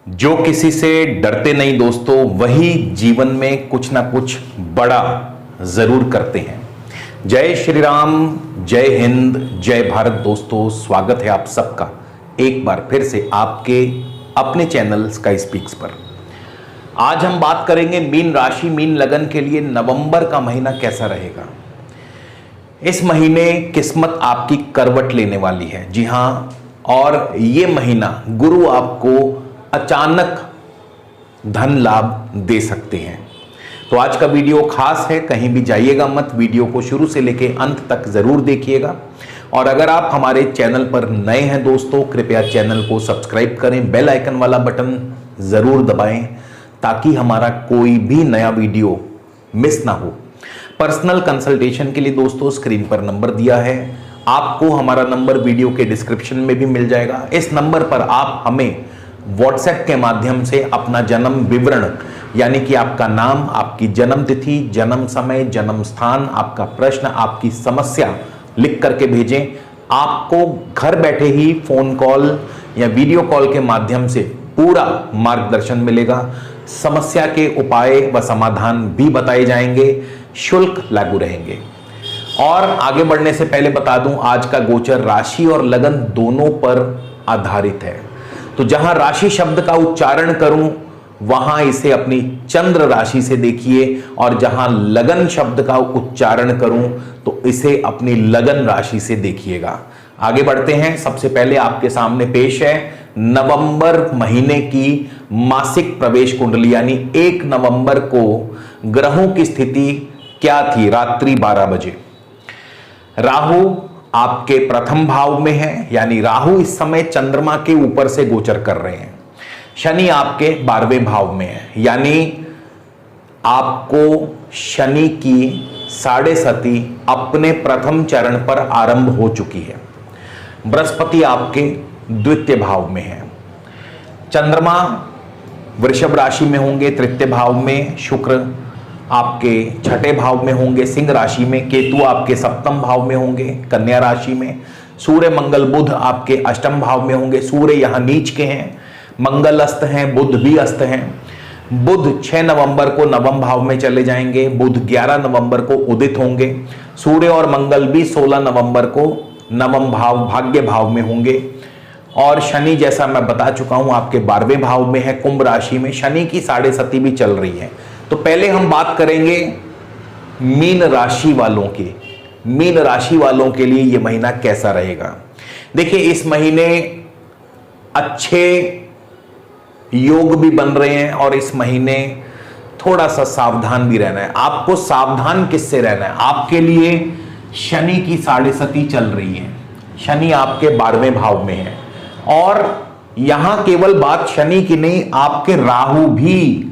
जो किसी से डरते नहीं दोस्तों, वही जीवन में कुछ ना कुछ बड़ा जरूर करते हैं। जय श्री राम, जय हिंद, जय भारत। दोस्तों स्वागत है आप सबका एक बार फिर से आपके अपने चैनल स्काई स्पीक्स पर। आज हम बात करेंगे मीन राशि, मीन लगन के लिए नवंबर का महीना कैसा रहेगा। इस महीने किस्मत आपकी करवट लेने वाली है। जी हां, और ये महीना गुरु आपको अचानक धन लाभ दे सकते हैं। तो आज का वीडियो खास है, कहीं भी जाइएगा मत, वीडियो को शुरू से लेके अंत तक जरूर देखिएगा। और अगर आप हमारे चैनल पर नए हैं दोस्तों, कृपया चैनल को सब्सक्राइब करें, बेल आइकन वाला बटन जरूर दबाएं ताकि हमारा कोई भी नया वीडियो मिस ना हो। पर्सनल कंसल्टेशन के लिए दोस्तों स्क्रीन पर नंबर दिया है, आपको हमारा नंबर वीडियो के डिस्क्रिप्शन में भी मिल जाएगा। इस नंबर पर आप हमें व्हाट्सएप के माध्यम से अपना जन्म विवरण, यानी कि आपका नाम, आपकी जन्म तिथि, जन्म समय, जन्म स्थान, आपका प्रश्न, आपकी समस्या लिख करके भेजें। आपको घर बैठे ही फोन कॉल या वीडियो कॉल के माध्यम से पूरा मार्गदर्शन मिलेगा। समस्या के उपाय व समाधान भी बताए जाएंगे, शुल्क लागू रहेंगे। और आगे बढ़ने से पहले बता दूं, आज का गोचर राशि और लगन दोनों पर आधारित है। तो जहां राशि शब्द का उच्चारण करूं वहां इसे अपनी चंद्र राशि से देखिए, और जहां लगन शब्द का उच्चारण करूं तो इसे अपनी लगन राशि से देखिएगा। आगे बढ़ते हैं। सबसे पहले आपके सामने पेश है नवंबर महीने की मासिक प्रवेश कुंडली, यानी 1 नवंबर को ग्रहों की स्थिति क्या थी। रात्रि 12 बजे राहु आपके प्रथम भाव में है, यानी राहु इस समय चंद्रमा के ऊपर से गोचर कर रहे हैं। शनि आपके 12वें भाव में है, यानी आपको शनि की साढ़े सती अपने प्रथम चरण पर आरंभ हो चुकी है। बृहस्पति आपके द्वितीय भाव में है। चंद्रमा वृषभ राशि में होंगे तृतीय भाव में, शुक्र आपके छठे भाव में होंगे सिंह राशि में, केतु आपके सप्तम भाव में होंगे कन्या राशि में, सूर्य मंगल बुध आपके अष्टम भाव में होंगे। सूर्य यहां नीच के हैं, मंगल अस्त हैं, बुध भी अस्त हैं। बुध 6 नवंबर को नवम भाव में चले जाएंगे, बुध 11 नवंबर को उदित होंगे। सूर्य और मंगल भी 16 नवंबर को नवम भाव भाग्य भाव में होंगे। और शनि, जैसा मैं बता चुका हूं, आपके 12वें भाव में है कुंभ राशि में। शनि की साढ़े सती भी चल रही है। तो पहले हम बात करेंगे मीन राशि वालों की। मीन राशि वालों के लिए यह महीना कैसा रहेगा। देखिए, इस महीने अच्छे योग भी बन रहे हैं और इस महीने थोड़ा सा सावधान भी रहना है। आपको सावधान किससे रहना है? आपके लिए शनि की साढ़े सती चल रही है। शनि आपके 12वें भाव में है, और यहां केवल बात शनि की नहीं, आपके राहु भी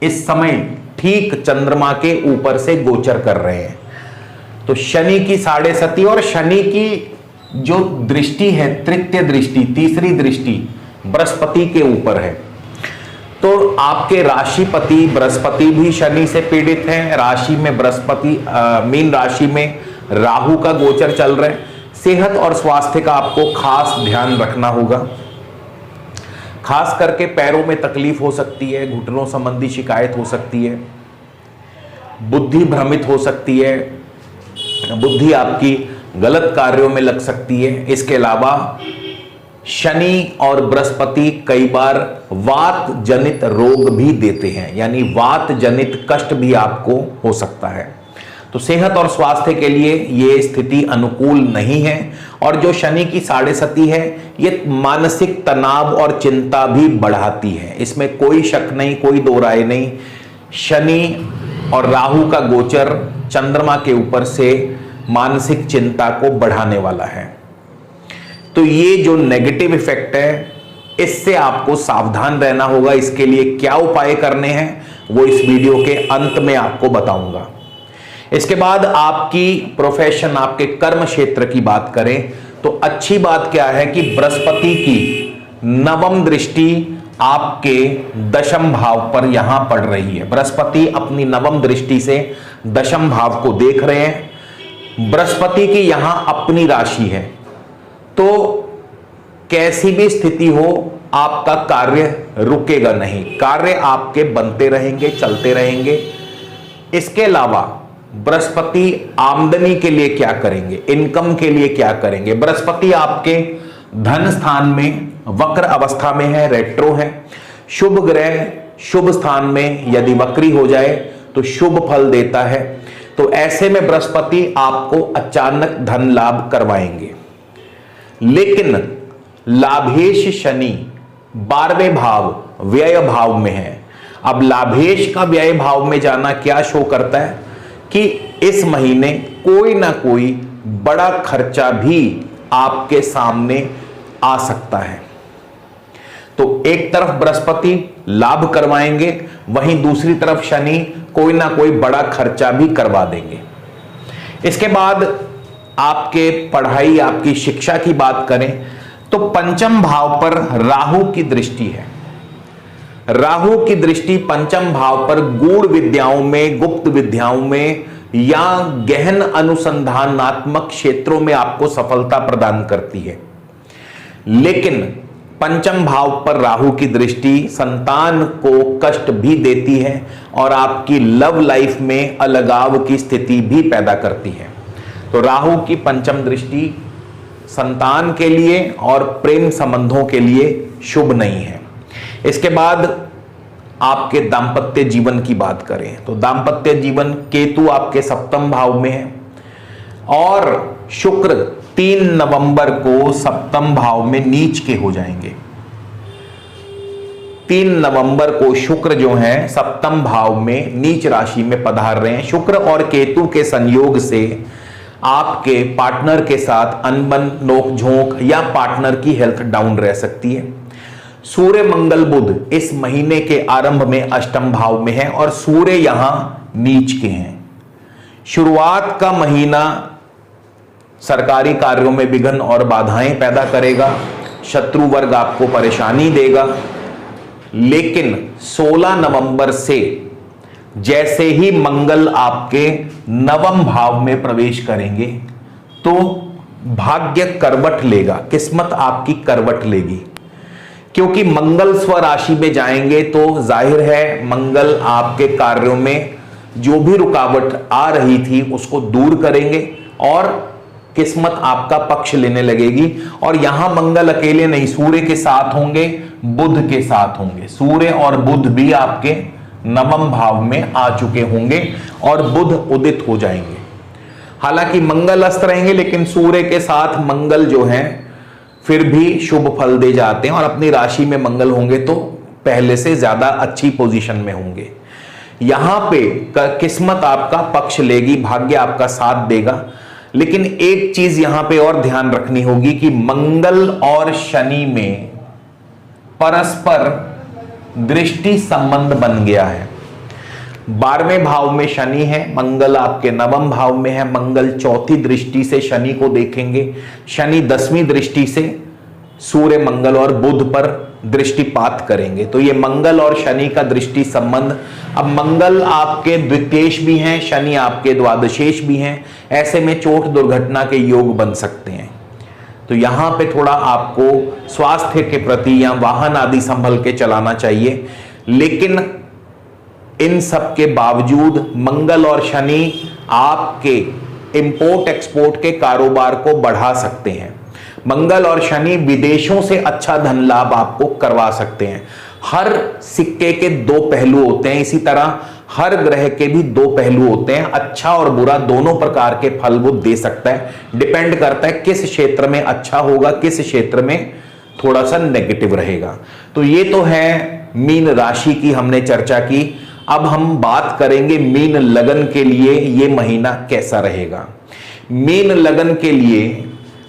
इस समय ठीक चंद्रमा के ऊपर से गोचर कर रहे हैं। तो शनि की साढ़े सती और शनि की जो दृष्टि है, तृतीय दृष्टि, तीसरी दृष्टि बृहस्पति के ऊपर है। तो आपके राशिपति बृहस्पति भी शनि से पीड़ित हैं। राशि में बृहस्पति, मीन राशि में राहु का गोचर चल रहा है। सेहत और स्वास्थ्य का आपको खास ध्यान रखना होगा। खास करके पैरों में तकलीफ हो सकती है, घुटनों संबंधी शिकायत हो सकती है, बुद्धि भ्रमित हो सकती है, बुद्धि आपकी गलत कार्यों में लग सकती है। इसके अलावा शनि और बृहस्पति कई बार वात जनित रोग भी देते हैं, यानी वात जनित कष्ट भी आपको हो सकता है। तो सेहत और स्वास्थ्य के लिए यह स्थिति अनुकूल नहीं है। और जो शनि की साढ़े सती है, यह मानसिक तनाव और चिंता भी बढ़ाती है, इसमें कोई शक नहीं, कोई दो राय नहीं। शनि और राहु का गोचर चंद्रमा के ऊपर से मानसिक चिंता को बढ़ाने वाला है। तो ये जो नेगेटिव इफेक्ट है, इससे आपको सावधान रहना होगा। इसके लिए क्या उपाय करने हैं वो इस वीडियो के अंत में आपको बताऊंगा। इसके बाद आपकी प्रोफेशन, आपके कर्म क्षेत्र की बात करें तो अच्छी बात क्या है कि बृहस्पति की नवम दृष्टि आपके दशम भाव पर यहां पड़ रही है। बृहस्पति अपनी नवम दृष्टि से दशम भाव को देख रहे हैं। बृहस्पति की यहां अपनी राशि है, तो कैसी भी स्थिति हो आपका कार्य रुकेगा नहीं, कार्य आपके बनते रहेंगे, चलते रहेंगे। इसके अलावा बृहस्पति आमदनी के लिए क्या करेंगे, इनकम के लिए क्या करेंगे। बृहस्पति आपके धन स्थान में वक्र अवस्था में है, रेट्रो है। शुभ ग्रह शुभ स्थान में यदि वक्री हो जाए तो शुभ फल देता है। तो ऐसे में बृहस्पति आपको अचानक धन लाभ करवाएंगे। लेकिन लाभेश शनि 12वें भाव व्यय भाव में है। अब लाभेश का व्यय भाव में जाना क्या शो करता है कि इस महीने कोई ना कोई बड़ा खर्चा भी आपके सामने आ सकता है। तो एक तरफ बृहस्पति लाभ करवाएंगे, वहीं दूसरी तरफ शनि कोई ना कोई बड़ा खर्चा भी करवा देंगे। इसके बाद आपके पढ़ाई, आपकी शिक्षा की बात करें तो पंचम भाव पर राहु की दृष्टि है। राहु की दृष्टि पंचम भाव पर गूढ़ विद्याओं में, गुप्त विद्याओं में या गहन अनुसंधानात्मक क्षेत्रों में आपको सफलता प्रदान करती है। लेकिन पंचम भाव पर राहु की दृष्टि संतान को कष्ट भी देती है और आपकी लव लाइफ में अलगाव की स्थिति भी पैदा करती है। तो राहु की पंचम दृष्टि संतान के लिए और प्रेम संबंधों के लिए शुभ नहीं है। इसके बाद आपके दांपत्य जीवन की बात करें तो दांपत्य जीवन केतु आपके सप्तम भाव में है और शुक्र 3 नवंबर को सप्तम भाव में नीच के हो जाएंगे। 3 नवंबर को शुक्र जो है सप्तम भाव में नीच राशि में पधार रहे हैं। शुक्र और केतु के संयोग से आपके पार्टनर के साथ अनबन, नोकझोंक या पार्टनर की हेल्थ डाउन रह सकती है। सूर्य मंगल बुध इस महीने के आरंभ में अष्टम भाव में है और सूर्य यहां नीच के हैं। शुरुआत का महीना सरकारी कार्यों में विघ्न और बाधाएं पैदा करेगा, शत्रु वर्ग आपको परेशानी देगा। लेकिन 16 नवंबर से जैसे ही मंगल आपके नवम भाव में प्रवेश करेंगे तो भाग्य करवट लेगा, किस्मत आपकी करवट लेगी। क्योंकि मंगल स्वराशि में जाएंगे तो जाहिर है मंगल आपके कार्यों में जो भी रुकावट आ रही थी उसको दूर करेंगे और किस्मत आपका पक्ष लेने लगेगी। और यहां मंगल अकेले नहीं, सूर्य के साथ होंगे, बुध के साथ होंगे। सूर्य और बुध भी आपके नवम भाव में आ चुके होंगे और बुध उदित हो जाएंगे। हालांकि मंगल अस्त रहेंगे लेकिन सूर्य के साथ मंगल जो है फिर भी शुभ फल दे जाते हैं और अपनी राशि में मंगल होंगे तो पहले से ज्यादा अच्छी पोजीशन में होंगे। यहां पे किस्मत आपका पक्ष लेगी, भाग्य आपका साथ देगा। लेकिन एक चीज यहां पे और ध्यान रखनी होगी कि मंगल और शनि में परस्पर दृष्टि संबंध बन गया है। 12वें भाव में शनि है, मंगल आपके नवम भाव में है। मंगल चौथी दृष्टि से शनि को देखेंगे, शनि 10वीं दृष्टि से सूर्य, मंगल और बुध पर दृष्टिपात करेंगे। तो ये मंगल और शनि का दृष्टि संबंध। अब मंगल आपके द्वितीयेश भी हैं, शनि आपके द्वादशेश भी हैं। ऐसे में चोट दुर्घटना के योग बन सकते हैं। तो यहां पे थोड़ा आपको स्वास्थ्य के प्रति या वाहन आदि संभल के चलाना चाहिए। लेकिन इन सब के बावजूद मंगल और शनि आपके इंपोर्ट एक्सपोर्ट के कारोबार को बढ़ा सकते हैं। मंगल और शनि विदेशों से अच्छा धन लाभ आपको करवा सकते हैं। हर सिक्के के 2 पहलू होते हैं, इसी तरह हर ग्रह के भी 2 पहलू होते हैं। अच्छा और बुरा दोनों प्रकार के फल वो दे सकता है। डिपेंड करता है किस क्षेत्र में अच्छा होगा, किस क्षेत्र में थोड़ा सा नेगेटिव रहेगा। तो ये तो है मीन राशि की हमने चर्चा की। अब हम बात करेंगे मीन लगन के लिए ये महीना कैसा रहेगा। मीन लगन के लिए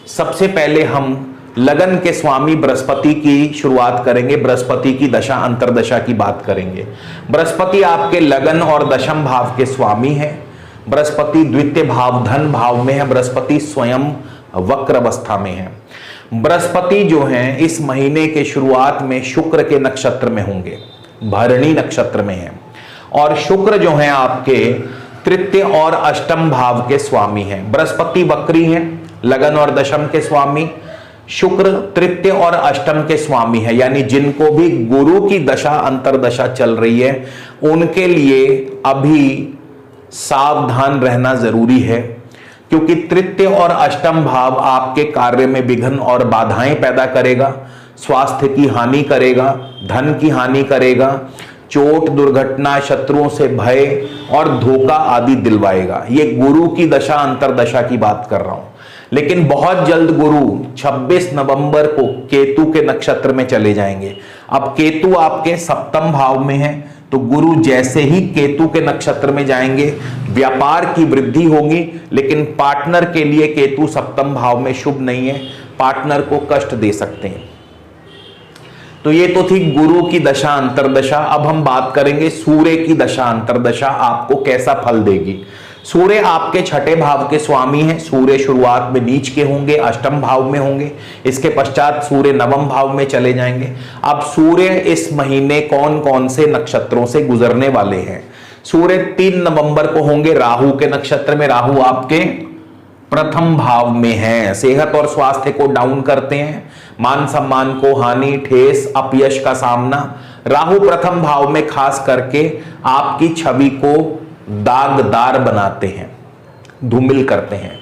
सबसे पहले हम लगन के स्वामी बृहस्पति की शुरुआत करेंगे। बृहस्पति की दशा अंतरदशा की बात करेंगे। बृहस्पति आपके लगन और दशम भाव के स्वामी है। बृहस्पति द्वितीय भाव धन भाव में है। बृहस्पति स्वयं वक्र अवस्था में है। बृहस्पति जो है इस महीने के शुरुआत में शुक्र के नक्षत्र में होंगे, भरणी नक्षत्र में है। और शुक्र जो है आपके तृतीय और अष्टम भाव के स्वामी हैं। बृहस्पति वक्री हैं, लगन और दशम के स्वामी। शुक्र तृतीय और अष्टम के स्वामी है, यानी जिनको भी गुरु की दशा अंतरदशा चल रही है उनके लिए अभी सावधान रहना जरूरी है, क्योंकि तृतीय और अष्टम भाव आपके कार्य में विघ्न और बाधाएं पैदा करेगा, स्वास्थ्य की हानि करेगा, धन की हानि करेगा, चोट दुर्घटना शत्रुओं से भय और धोखा आदि दिलवाएगा। ये गुरु की दशा अंतरदशा की बात कर रहा हूं। लेकिन बहुत जल्द गुरु 26 नवंबर को केतु के नक्षत्र में चले जाएंगे। अब केतु आपके सप्तम भाव में है, तो गुरु जैसे ही केतु के नक्षत्र में जाएंगे व्यापार की वृद्धि होगी, लेकिन पार्टनर के लिए केतु सप्तम भाव में शुभ नहीं है, पार्टनर को कष्ट दे सकते हैं। तो ये तो थी गुरु की दशा अंतरदशा। अब हम बात करेंगे सूर्य की दशा अंतरदशा आपको कैसा फल देगी। सूर्य आपके छठे भाव के स्वामी हैं। सूर्य शुरुआत में नीच के होंगे, अष्टम भाव में होंगे, इसके पश्चात सूर्य नवम भाव में चले जाएंगे। अब सूर्य इस महीने कौन कौन से नक्षत्रों से गुजरने वाले हैं। सूर्य 3 नवंबर को होंगे राहु के नक्षत्र में। राहु आपके प्रथम भाव में है, सेहत और स्वास्थ्य को डाउन करते हैं, मान सम्मान को हानि, ठेस, अपयश का सामना। राहु प्रथम भाव में खास करके आपकी छवि को दागदार बनाते हैं, धूमिल करते हैं।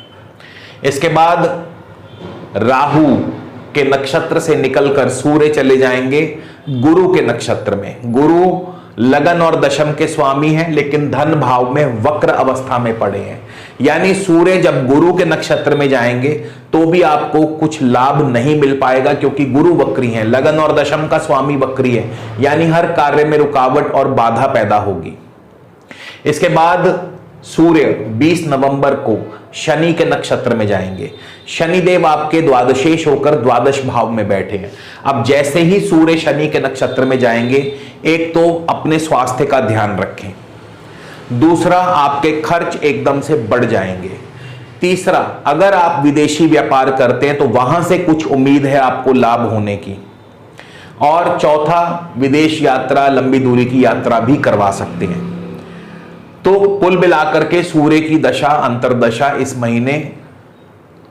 इसके बाद राहु के नक्षत्र से निकलकर सूर्य चले जाएंगे गुरु के नक्षत्र में। गुरु लगन और दशम के स्वामी हैं, लेकिन धन भाव में वक्र अवस्था में पड़े हैं, यानी सूर्य जब गुरु के नक्षत्र में जाएंगे तो भी आपको कुछ लाभ नहीं मिल पाएगा, क्योंकि गुरु वक्री हैं। लगन और दशम का स्वामी वक्री है, यानी हर कार्य में रुकावट और बाधा पैदा होगी। इसके बाद सूर्य 20 नवंबर को शनि के नक्षत्र में जाएंगे। शनिदेव आपके द्वादशेश होकर द्वादश भाव में बैठे हैं। अब जैसे ही सूर्य शनि के नक्षत्र में जाएंगे, एक तो अपने स्वास्थ्य का ध्यान रखें, दूसरा आपके खर्च एकदम से बढ़ जाएंगे, तीसरा अगर आप विदेशी व्यापार करते हैं तो वहां से कुछ उम्मीद है आपको लाभ होने की, और चौथा विदेश यात्रा, लंबी दूरी की यात्रा भी करवा सकते हैं। तो कुल मिलाकर के सूर्य की दशा अंतरदशा इस महीने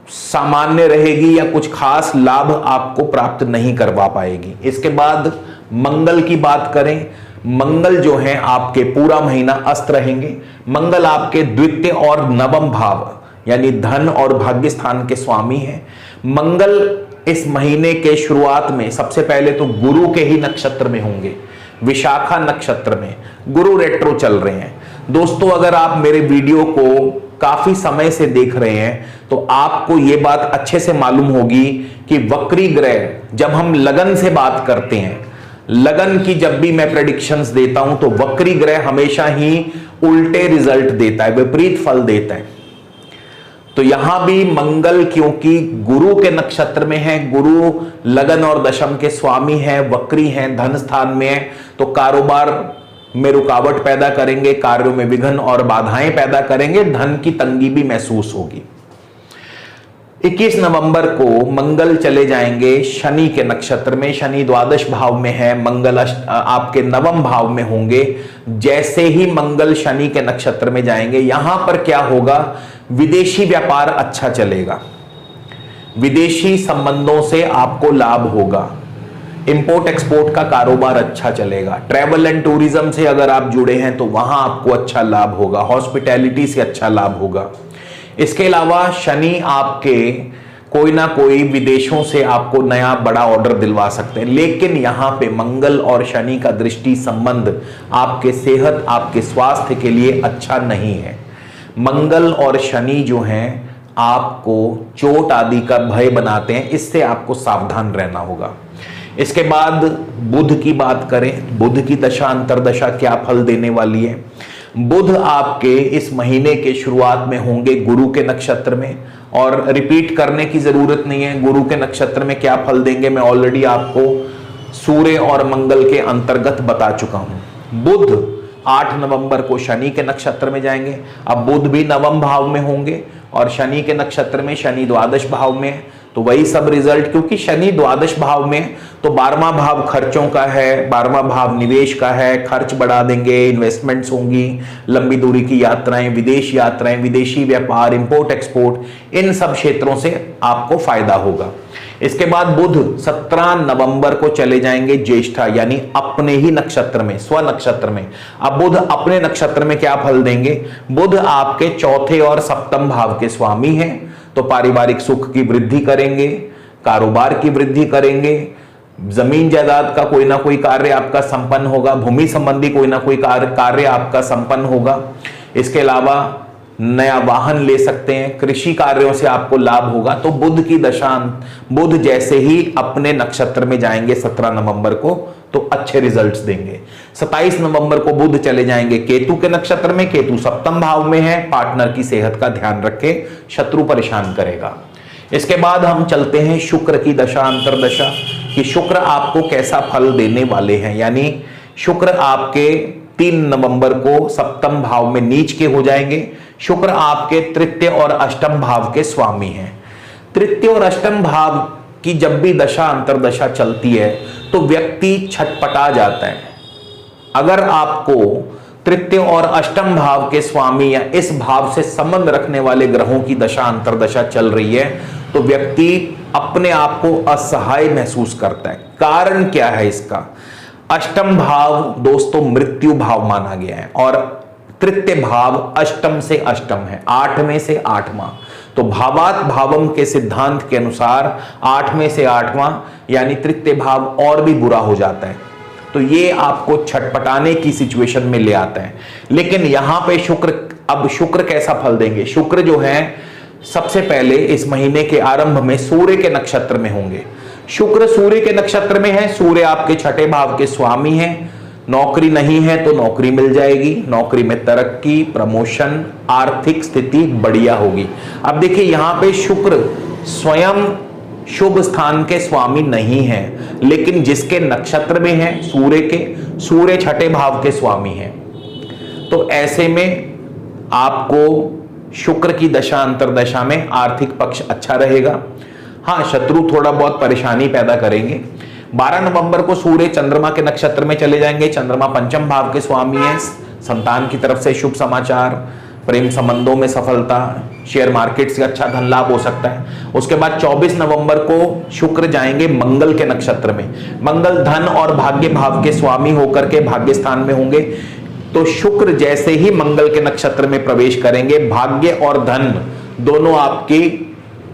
सामान्य रहेगी या कुछ खास लाभ आपको प्राप्त नहीं करवा पाएगी। इसके बाद मंगल की बात करें, मंगल जो है आपके पूरा महीना अस्त रहेंगे। मंगल आपके द्वितीय और नवम भाव यानी धन और भाग्य स्थान के स्वामी हैं। मंगल इस महीने के शुरुआत में सबसे पहले तो गुरु के ही नक्षत्र में होंगे, विशाखा नक्षत्र में। गुरु रेट्रो चल रहे हैं। दोस्तों, अगर आप मेरे वीडियो को काफी समय से देख रहे हैं तो आपको यह बात अच्छे से मालूम होगी कि वक्री ग्रह, जब हम लगन से बात करते हैं, लगन की जब भी मैं प्रेडिक्शंस देता हूं तो वक्री ग्रह हमेशा ही उल्टे रिजल्ट देता है, विपरीत फल देता है। तो यहां भी मंगल क्योंकि गुरु के नक्षत्र में है, गुरु लगन और दशम के स्वामी है, वक्री हैं, धन स्थान में है, तो कारोबार में रुकावट पैदा करेंगे, कार्यों में विघ्न और बाधाएं पैदा करेंगे, धन की तंगी भी महसूस होगी। 21 नवंबर को मंगल चले जाएंगे शनि के नक्षत्र में। शनि द्वादश भाव में है, मंगल आपके नवम भाव में होंगे। जैसे ही मंगल शनि के नक्षत्र में जाएंगे, यहां पर क्या होगा, विदेशी व्यापार अच्छा चलेगा, विदेशी संबंधों से आपको लाभ होगा, इंपोर्ट एक्सपोर्ट का कारोबार अच्छा चलेगा, ट्रैवल एंड टूरिज्म से अगर आप जुड़े हैं तो वहां आपको अच्छा लाभ होगा, हॉस्पिटैलिटी से अच्छा लाभ होगा। इसके अलावा शनि आपके कोई ना कोई विदेशों से आपको नया बड़ा ऑर्डर दिलवा सकते हैं, लेकिन यहां पे मंगल और शनि का दृष्टि संबंध आपके सेहत, आपके स्वास्थ्य के लिए अच्छा नहीं है। मंगल और शनि जो हैं आपको चोट आदि का भय बनाते हैं, इससे आपको सावधान रहना होगा। इसके बाद बुध की बात करें, बुध की दशा अंतरदशा क्या फल देने वाली है। बुध आपके इस महीने के शुरुआत में होंगे गुरु के नक्षत्र में, और रिपीट करने की जरूरत नहीं है गुरु के नक्षत्र में क्या फल देंगे, मैं ऑलरेडी आपको सूर्य और मंगल के अंतर्गत बता चुका हूं। बुध 8 नवंबर को शनि के नक्षत्र में जाएंगे। अब बुध भी नवम भाव में होंगे और शनि के नक्षत्र में, शनि द्वादश भाव में, तो वही सब रिजल्ट, क्योंकि शनि द्वादश भाव में तो 12वां भाव खर्चों का है, 12वां भाव निवेश का है, खर्च बढ़ा देंगे, इन्वेस्टमेंट्स होंगी, लंबी दूरी की यात्राएं, विदेश यात्राएं, विदेशी व्यापार, इंपोर्ट एक्सपोर्ट, इन सब क्षेत्रों से आपको फायदा होगा। इसके बाद बुध 17 नवंबर को चले जाएंगे ज्येष्ठा, यानी अपने ही नक्षत्र में, स्व नक्षत्र में। अब बुध अपने नक्षत्र में क्या फल देंगे? बुध आपके चौथे और सप्तम भाव के स्वामी हैं, तो पारिवारिक सुख की वृद्धि करेंगे, कारोबार की वृद्धि करेंगे, जमीन जायदाद का कोई ना कोई कार्य आपका संपन्न होगा, भूमि संबंधी कोई ना कोई कार्य आपका संपन्न होगा। इसके अलावा नया वाहन ले सकते हैं, कृषि कार्यों से आपको लाभ होगा। तो बुध की दशांत, बुध जैसे ही अपने नक्षत्र में जाएंगे 17 नवंबर को, तो अच्छे रिजल्ट्स देंगे। 27 नवंबर को बुध चले जाएंगे केतु के नक्षत्र में, केतु सप्तम भाव में है, पार्टनर की सेहत का ध्यान रखें, शत्रु परेशान करेगा। इसके बाद हम चलते हैं शुक्र की दशा अंतरदशा, कि शुक्र आपको कैसा फल देने वाले हैं। यानी शुक्र आपके 3 नवंबर को सप्तम भाव में नीच के हो जाएंगे। शुक्र आपके तृतीय और अष्टम भाव के स्वामी हैं। तृतीय और अष्टम भाव की जब भी दशा अंतरदशा चलती है तो व्यक्ति छटपटा जाता है। अगर आपको तृतीय और अष्टम भाव के स्वामी या इस भाव से संबंध रखने वाले ग्रहों की दशा अंतरदशा चल रही है तो व्यक्ति अपने आप को असहाय महसूस करता है। कारण क्या है इसका? अष्टम भाव दोस्तों मृत्यु भाव माना गया है और तृतीय भाव अष्टम से अष्टम है, 8 में से 8वां। तो भावात भावम के सिद्धांत के अनुसार 8 में से 8वां यानी तृतीय भाव और भी बुरा हो जाता है। तो ये आपको छटपटाने की सिचुएशन में ले आता है। लेकिन यहां पे शुक्र, अब शुक्र कैसा फल देंगे? शुक्र जो है सबसे पहले इस महीने के आरंभ में सूर्य के नक्षत्र में होंगे। शुक्र सूर्य के नक्षत्र में है, सूर्य आपके छठे भाव के स्वामी हैं। नौकरी नहीं है तो नौकरी मिल जाएगी, नौकरी में तरक्की, प्रमोशन, आर्थिक स्थिति बढ़िया होगी। अब देखिए यहां पे शुक्र स्वयं शुभ स्थान के स्वामी नहीं है, लेकिन जिसके नक्षत्र में है सूर्य छठे भाव के स्वामी हैं। तो ऐसे में आपको शुक्र की दशा अंतरदशा में आर्थिक पक्ष अच्छा रहेगा। हाँ, शत्रु थोड़ा बहुत परेशानी पैदा करेंगे। 12 नवंबर को सूर्य चंद्रमा के नक्षत्र में चले जाएंगे। चंद्रमा पंचम भाव के स्वामी हैं। संतान की तरफ से शुभ समाचार, प्रेम संबंधों में सफलता, शेयर मार्केट से अच्छा धन लाभ हो सकता है। उसके बाद 24 नवंबर को शुक्र जाएंगे मंगल के नक्षत्र में। मंगल धन और भाग्य भाव के स्वामी होकर के भाग्य स्थान में होंगे। तो शुक्र जैसे ही मंगल के नक्षत्र में प्रवेश करेंगे, भाग्य और धन दोनों आपके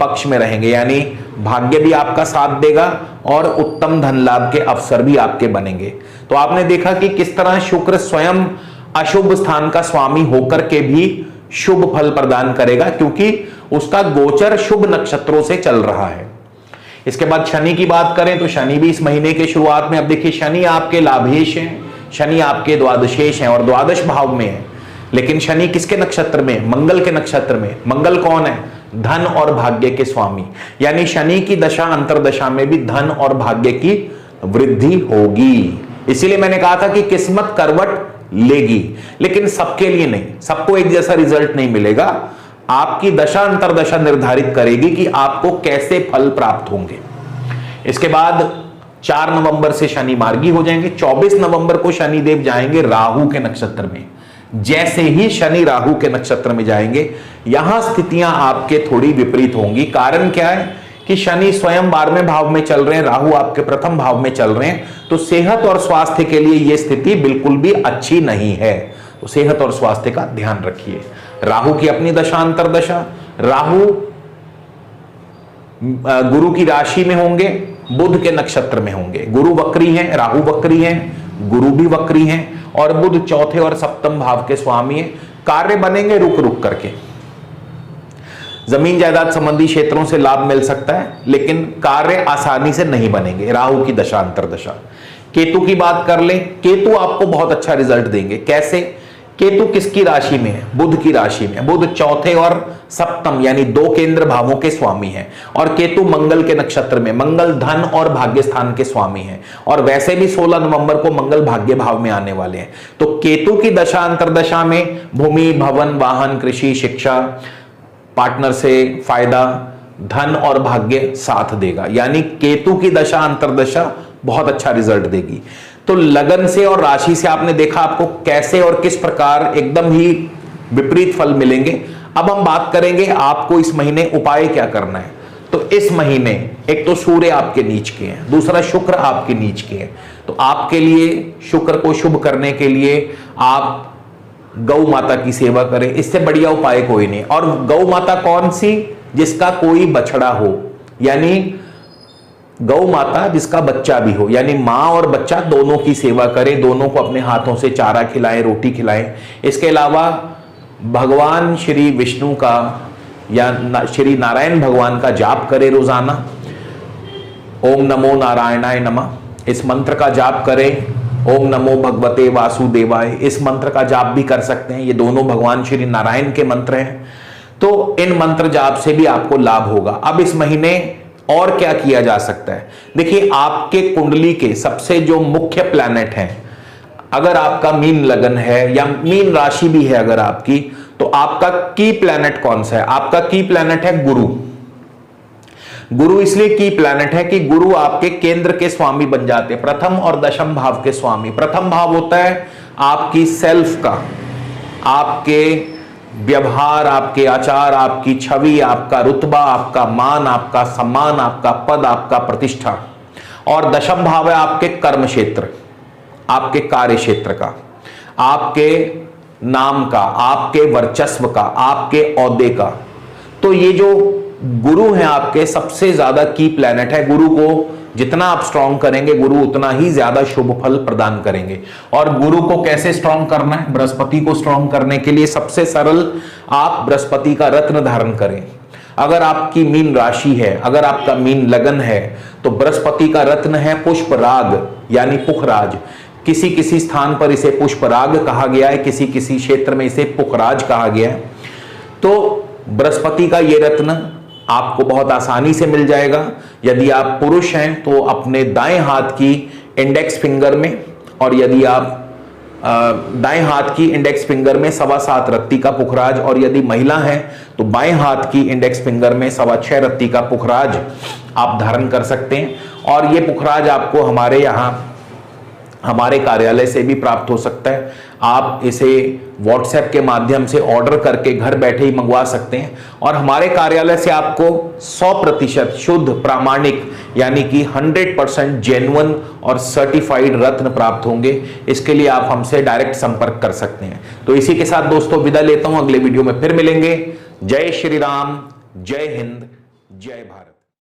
पक्ष में रहेंगे, यानी भाग्य भी आपका साथ देगा और उत्तम धन लाभ के अवसर भी आपके बनेंगे। तो आपने देखा कि किस तरह शुक्र स्वयं अशुभ स्थान का स्वामी होकर के भी शुभ फल प्रदान करेगा, क्योंकि उसका गोचर शुभ नक्षत्रों से चल रहा है। इसके बाद शनि की बात करें तो शनि भी इस महीने के शुरुआत में, अब देखिए शनि आपके लाभेश हैं, शनि आपके द्वादशेश हैं और द्वादश भाव में है। लेकिन शनि किसके नक्षत्र में? मंगल के नक्षत्र में। मंगल कौन है? धन और भाग्य के स्वामी। यानी शनि की दशा अंतरदशा में भी धन और भाग्य की वृद्धि होगी। इसीलिए मैंने कहा था कि किस्मत करवट लेगी, लेकिन सबके लिए नहीं, सबको एक जैसा रिजल्ट नहीं मिलेगा। आपकी दशा अंतरदशा निर्धारित करेगी कि आपको कैसे फल प्राप्त होंगे। इसके बाद 4 नवंबर से शनि मार्गी हो जाएंगे। 24 नवंबर को शनि देव जाएंगे राहु के नक्षत्र में। जैसे ही शनि राहु के नक्षत्र में जाएंगे, यहां स्थितियां आपके थोड़ी विपरीत होंगी। कारण क्या है कि शनि स्वयं 12वें भाव में चल रहे हैं, राहु आपके प्रथम भाव में चल रहे हैं। तो सेहत और स्वास्थ्य के लिए यह स्थिति बिल्कुल भी अच्छी नहीं है। तो सेहत और स्वास्थ्य का ध्यान रखिए। राहु की अपनी दशा अंतरदशा, राहु गुरु की राशि में होंगे, बुध के नक्षत्र में होंगे। गुरु वक्री हैं, राहु वक्री हैं, गुरु भी वक्री हैं और बुध चौथे और सप्तम भाव के स्वामी हैं। कार्य बनेंगे रुक रुक करके। जमीन जायदाद संबंधी क्षेत्रों से लाभ मिल सकता है, लेकिन कार्य आसानी से नहीं बनेंगे। राहु की दशा अंतरदशा। केतु की बात कर ले, केतु आपको बहुत अच्छा रिजल्ट देंगे। कैसे? केतु किसकी राशि में है? बुध की राशि में। बुध चौथे और सप्तम यानी 2 केंद्र भावों के स्वामी हैं और केतु मंगल के नक्षत्र में। मंगल धन और भाग्य स्थान के स्वामी हैं और वैसे भी 16 नवंबर को मंगल भाग्य भाव में आने वाले हैं। तो केतु की दशा अंतरदशा में भूमि, भवन, वाहन, कृषि, शिक्षा, पार्टनर से फायदा, धन और भाग्य साथ देगा। यानी केतु की दशा अंतरदशा बहुत अच्छा रिजल्ट देगी। तो लगन से और राशि से आपने देखा आपको कैसे और किस प्रकार एकदम ही विपरीत फल मिलेंगे। अब हम बात करेंगे आपको इस महीने उपाय क्या करना है। तो इस महीने एक तो सूर्य आपके नीच के हैं, दूसरा शुक्र आपके नीच के हैं। तो आपके लिए शुक्र को शुभ करने के लिए आप गौ माता की सेवा करें, इससे बढ़िया उपाय कोई नहीं। और गौ माता कौन सी? जिसका कोई बछड़ा हो, यानी गौ माता जिसका बच्चा भी हो, यानी मां और बच्चा दोनों की सेवा करें, दोनों को अपने हाथों से चारा खिलाएं, रोटी खिलाएं। इसके अलावा भगवान श्री विष्णु का या श्री नारायण भगवान का जाप करें रोजाना। ओम नमो नारायणाय नमः, इस मंत्र का जाप करें। ओम नमो भगवते वासुदेवाय, इस मंत्र का जाप भी कर सकते हैं। ये दोनों भगवान श्री नारायण के मंत्र हैं। तो इन मंत्र जाप से भी आपको लाभ होगा। अब इस महीने और क्या किया जा सकता है? देखिए, आपके कुंडली के सबसे जो मुख्य प्लैनेट हैं, अगर आपका मीन लगन है या मीन राशि भी है अगर आपकी, तो आपका की प्लैनेट कौन सा है? आपका की प्लैनेट है गुरु। गुरु इसलिए की प्लैनेट है कि गुरु आपके केंद्र के स्वामी बन जाते हैं, प्रथम और दशम भाव के स्वामी। प्रथम भाव होता है आपकी सेल्फ का, आपके व्यवहार, आपके आचार, आपकी छवि, आपका रुतबा, आपका मान, आपका सम्मान, आपका पद, आपका प्रतिष्ठा। और दशम भाव है आपके कर्म क्षेत्र, आपके कार्य क्षेत्र का, आपके नाम का, आपके वर्चस्व का, आपके औहदे का। तो ये जो गुरु है आपके सबसे ज्यादा की प्लैनेट है। गुरु को जितना आप स्ट्रांग करेंगे, गुरु उतना ही ज्यादा शुभ फल प्रदान करेंगे। और गुरु को कैसे स्ट्रांग करना है? बृहस्पति को स्ट्रांग करने के लिए सबसे सरल, आप बृहस्पति का रत्न धारण करें। अगर आपकी मीन राशि है, अगर आपका मीन लगन है, तो बृहस्पति का रत्न है पुष्पराग, यानी पुखराज। किसी किसी स्थान पर इसे पुष्पराग कहा गया है, किसी किसी क्षेत्र में इसे पुखराज कहा गया है। तो बृहस्पति का यह रत्न आपको बहुत आसानी से मिल जाएगा। यदि आप पुरुष हैं तो अपने दाएं हाथ की इंडेक्स फिंगर में, और यदि आप दाएं हाथ की इंडेक्स फिंगर में 7.25 रत्ती का पुखराज, और यदि महिला हैं तो बाएं हाथ की इंडेक्स फिंगर में 6.25 रत्ती का पुखराज आप धारण कर सकते हैं। और ये पुखराज आपको हमारे यहाँ हमारे कार्यालय से भी प्राप्त हो सकता है। आप इसे व्हाट्सएप के माध्यम से ऑर्डर करके घर बैठे ही मंगवा सकते हैं। और हमारे कार्यालय से आपको 100% शुद्ध, प्रामाणिक, यानी कि 100% जेन्युइन और सर्टिफाइड रत्न प्राप्त होंगे। इसके लिए आप हमसे डायरेक्ट संपर्क कर सकते हैं। तो इसी के साथ दोस्तों विदा लेता हूं, अगले वीडियो में फिर मिलेंगे। जय श्री राम, जय हिंद, जय भारत।